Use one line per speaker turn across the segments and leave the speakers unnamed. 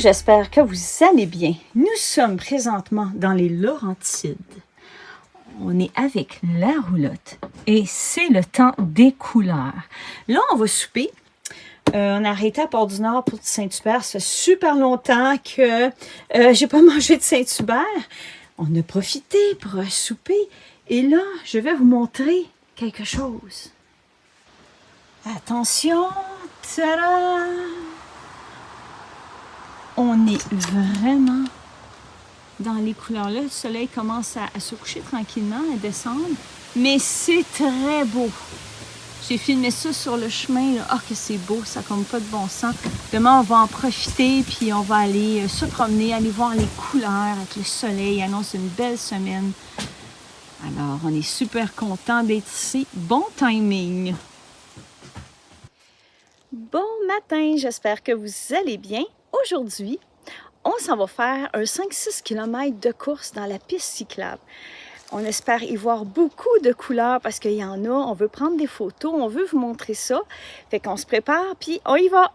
j'espère que vous allez bien. Nous sommes présentement dans les Laurentides. On est avec la roulotte et c'est le temps des couleurs. Là, on va souper. On a arrêté à Port-du-Nord pour Saint-Hubert. Ça fait super longtemps que j'ai pas mangé de Saint-Hubert. On a profité pour souper. Et là, je vais vous montrer quelque chose. Attention! Tada! On est vraiment dans les couleurs là. Le soleil commence à se coucher tranquillement, à descendre. Mais c'est très beau. J'ai filmé ça sur le chemin. Là. Ah, que c'est beau, ça n'a comme pas de bon sens. Demain, on va en profiter, puis on va aller se promener, aller voir les couleurs avec le soleil. Il annonce une belle semaine. Alors, on est super content d'être ici. Bon timing! Bon matin, j'espère que vous allez bien. Aujourd'hui, on s'en va faire un 5-6 km de course dans la piste cyclable. On espère y voir beaucoup de couleurs parce qu'il y en a. On veut prendre des photos, on veut vous montrer ça. Fait qu'on se prépare, puis on y va!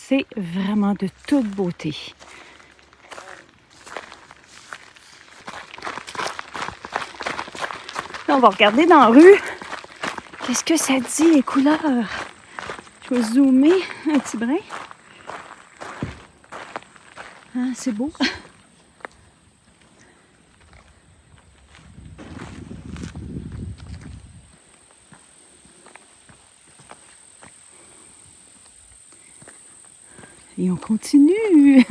C'est vraiment de toute beauté. Là, on va regarder dans la rue. Qu'est-ce que ça dit, les couleurs? Je vais zoomer un petit brin. Ah, c'est beau. Et on continue.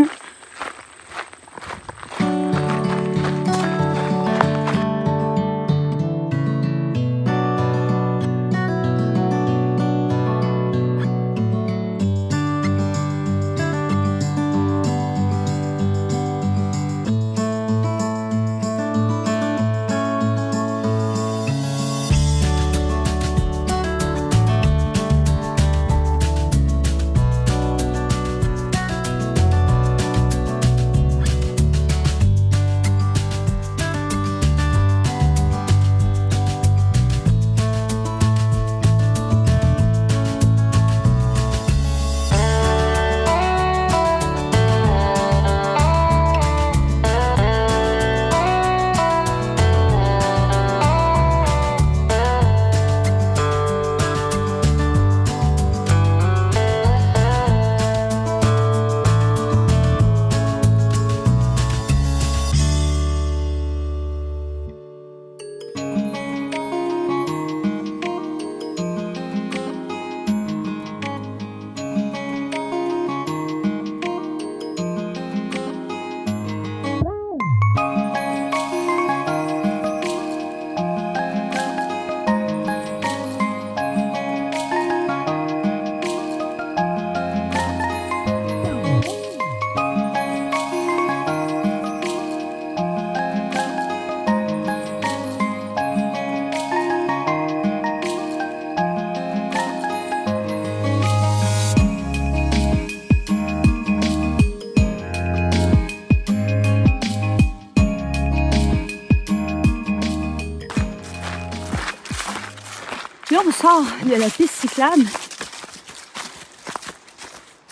Là, on sort de la piste cyclable.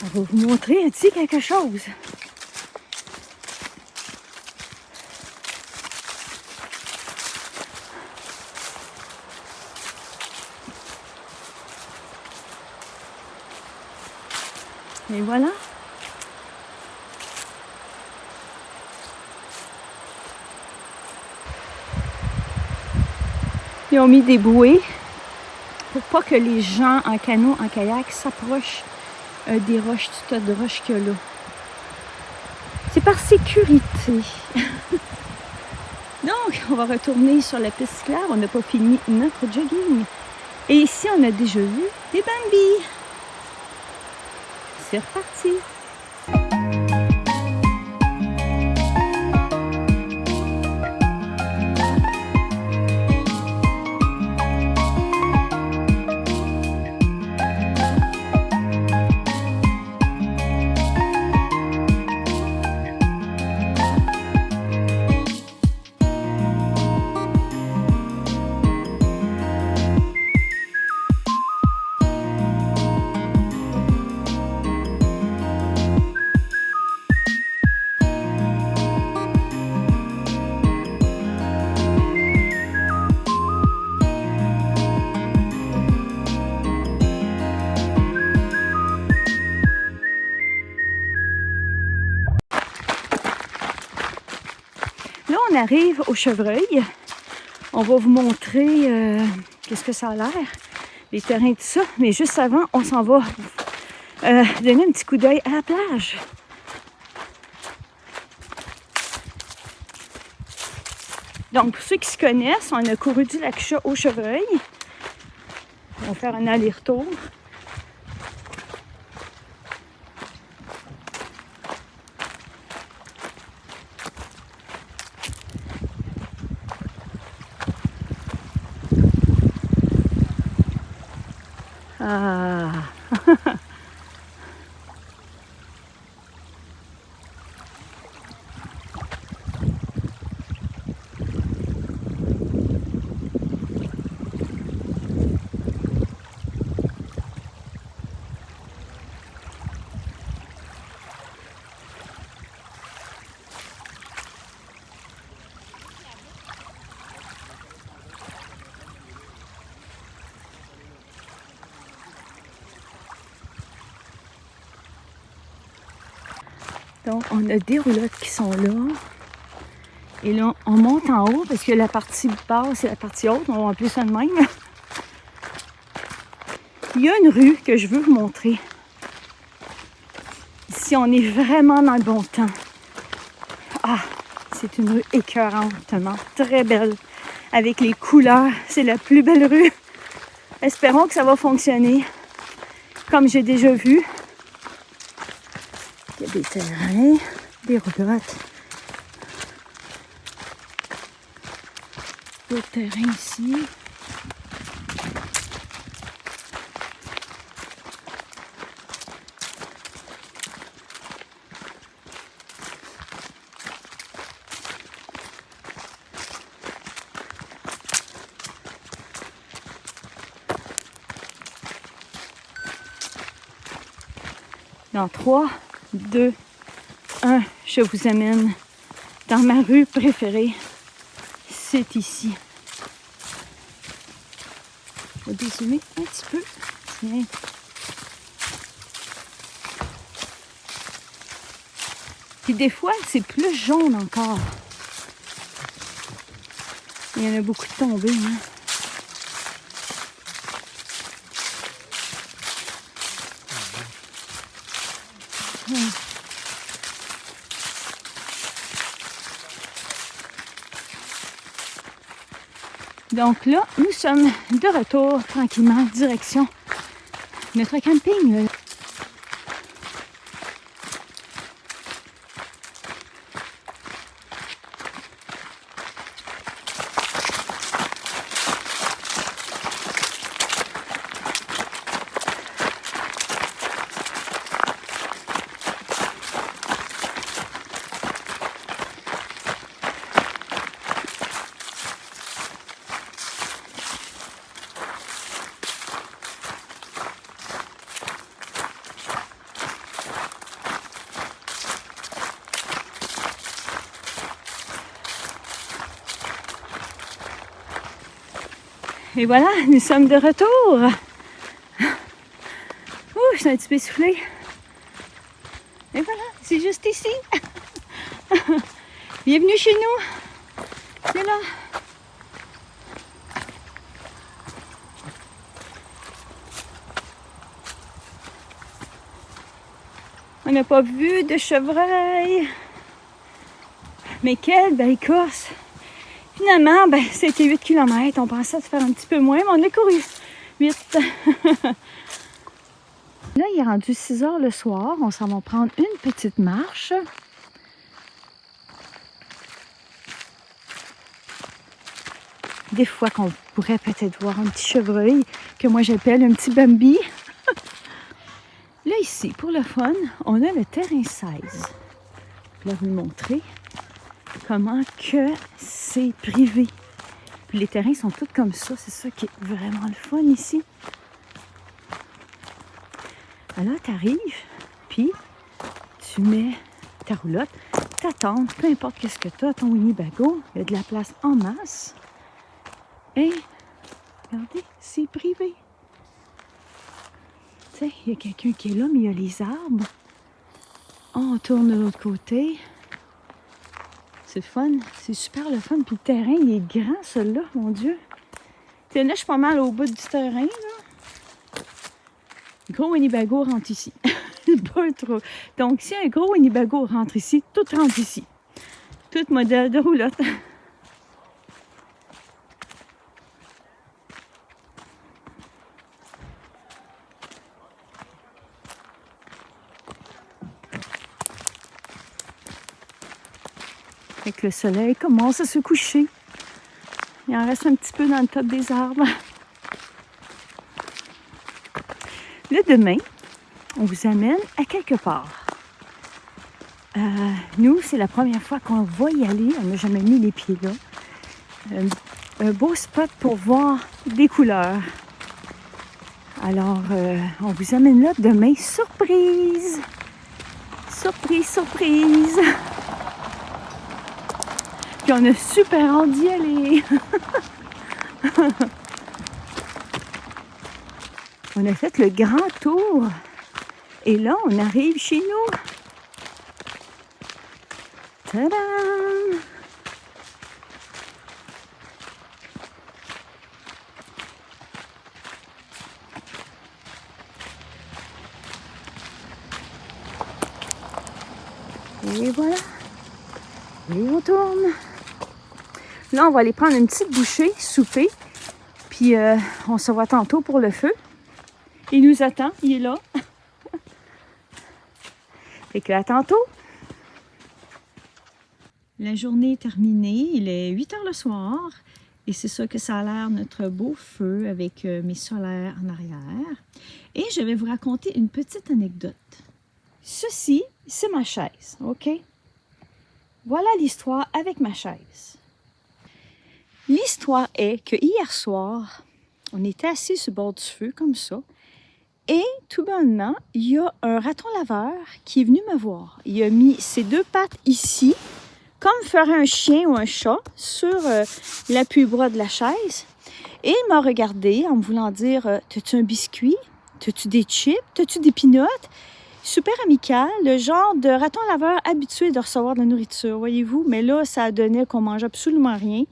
On va vous montrer ici quelque chose. Et voilà. Ils ont mis des bouées pour pas que les gens en canot, en kayak s'approchent des roches, du tas de roches qu'il y a là. C'est par sécurité. Donc, on va retourner sur la piste cyclable. On n'a pas fini notre jogging. Et ici, on a déjà vu des bambis. C'est reparti. on arrive au chevreuil. On va vous montrer qu'est-ce que ça a l'air, les terrains, tout ça. Mais juste avant, on s'en va donner un petit coup d'œil à la plage. Donc, pour ceux qui se connaissent, on a couru du lac Chat au chevreuil. On va faire un aller-retour. Ah! Donc, on a des roulottes qui sont là. Et là, on monte en haut parce que la partie basse et la partie haute, on va appeler ça de même. Il y a une rue que je veux vous montrer. Ici, on est vraiment dans le bon temps. Ah, c'est une rue écœurantement très belle. Avec les couleurs, c'est la plus belle rue. Espérons que ça va fonctionner. Comme j'ai déjà vu, il y a des terrains, des roulottes. D'autres terrains ici. Dans 3, 2, 1, je vous amène dans ma rue préférée. C'est ici. Je vais dézoomer un petit peu. Tiens. Puis des fois, c'est plus jaune encore. Il y en a beaucoup de tombées, hein. Donc là, nous sommes de retour tranquillement, direction notre camping. Et voilà, nous sommes de retour. Ouh, je suis un petit peu essoufflée. Et voilà, c'est juste ici. Bienvenue chez nous. C'est là. On n'a pas vu de chevreuil. Mais quelle belle course. Finalement, ben, c'était 8 km. On pensait se faire un petit peu moins, mais on a couru vite. Là, il est rendu 6 heures le soir. On s'en va prendre une petite marche. Des fois qu'on pourrait peut-être voir un petit chevreuil, que moi j'appelle un petit Bambi. Là, ici, pour le fun, on a le terrain 16. Je vais vous le montrer. Comment que c'est privé. Puis les terrains sont tous comme ça. C'est ça qui est vraiment le fun ici. Alors, tu arrives, puis tu mets ta roulotte, t'attends, peu importe qu'est-ce que tu as, ton Winnebago, il y a de la place en masse. Et, regardez, c'est privé. Tu sais, il y a quelqu'un qui est là, mais il y a les arbres. On tourne de l'autre côté. C'est le fun. C'est super le fun. Puis le terrain, il est grand, celui-là, mon Dieu. Là, je suis pas mal au bout du terrain, là. Gros Winnebago rentre ici. Pas trop. Donc, si un gros Winnebago rentre ici, tout rentre ici. Tout modèle de roulotte. Fait que le soleil commence à se coucher. Il en reste un petit peu dans le top des arbres. Là, demain, on vous amène à quelque part. Nous, c'est la première fois qu'on va y aller. On n'a jamais mis les pieds là. Un beau spot pour voir des couleurs. Alors, on vous amène là demain. Surprise! Surprise, surprise! Puis on a super hâte d'y aller! On a fait le grand tour. Et là, on arrive chez nous. Tadam! Et voilà. Et on tourne. Là, on va aller prendre une petite bouchée, souper. Puis on se voit tantôt pour le feu. Il nous attend, il est là. Fait que à tantôt. La journée est terminée, il est 8 heures le soir. Et c'est ça que ça a l'air, notre beau feu avec mes solaires en arrière. Et je vais vous raconter une petite anecdote. Ceci, c'est ma chaise, OK? Voilà l'histoire avec ma chaise. L'histoire est que hier soir, on était assis sur le bord du feu, comme ça. Et tout bonnement, il y a un raton laveur qui est venu me voir. Il a mis ses deux pattes ici, comme ferait un chien ou un chat, sur l'appui-bras de la chaise. Et il m'a regardé en me voulant dire « T'as-tu un biscuit? T'as-tu des chips? T'as-tu des peanuts? » Super amical, le genre de raton laveur habitué de recevoir de la nourriture, voyez-vous. Mais là, ça donnait qu'on mange absolument rien.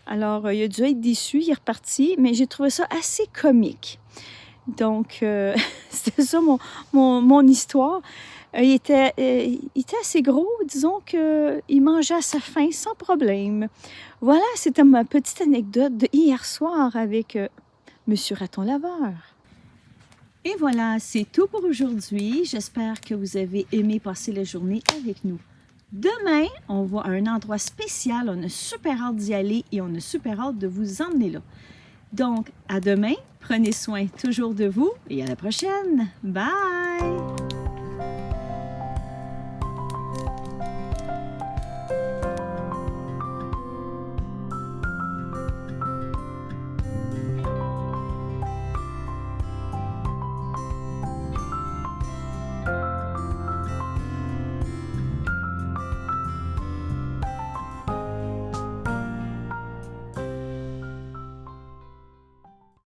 Alors, il a dû être déçu, il est reparti. Mais j'ai trouvé ça assez comique. Donc, c'était ça mon histoire. Il était assez gros, disons qu'il mangeait à sa faim sans problème. Voilà, c'était ma petite anecdote de hier soir avec Monsieur Raton Laveur. Et voilà, c'est tout pour aujourd'hui. J'espère que vous avez aimé passer la journée avec nous. Demain, on va à un endroit spécial. On a super hâte d'y aller et on a super hâte de vous emmener là. Donc, à demain. Prenez soin toujours de vous et à la prochaine. Bye!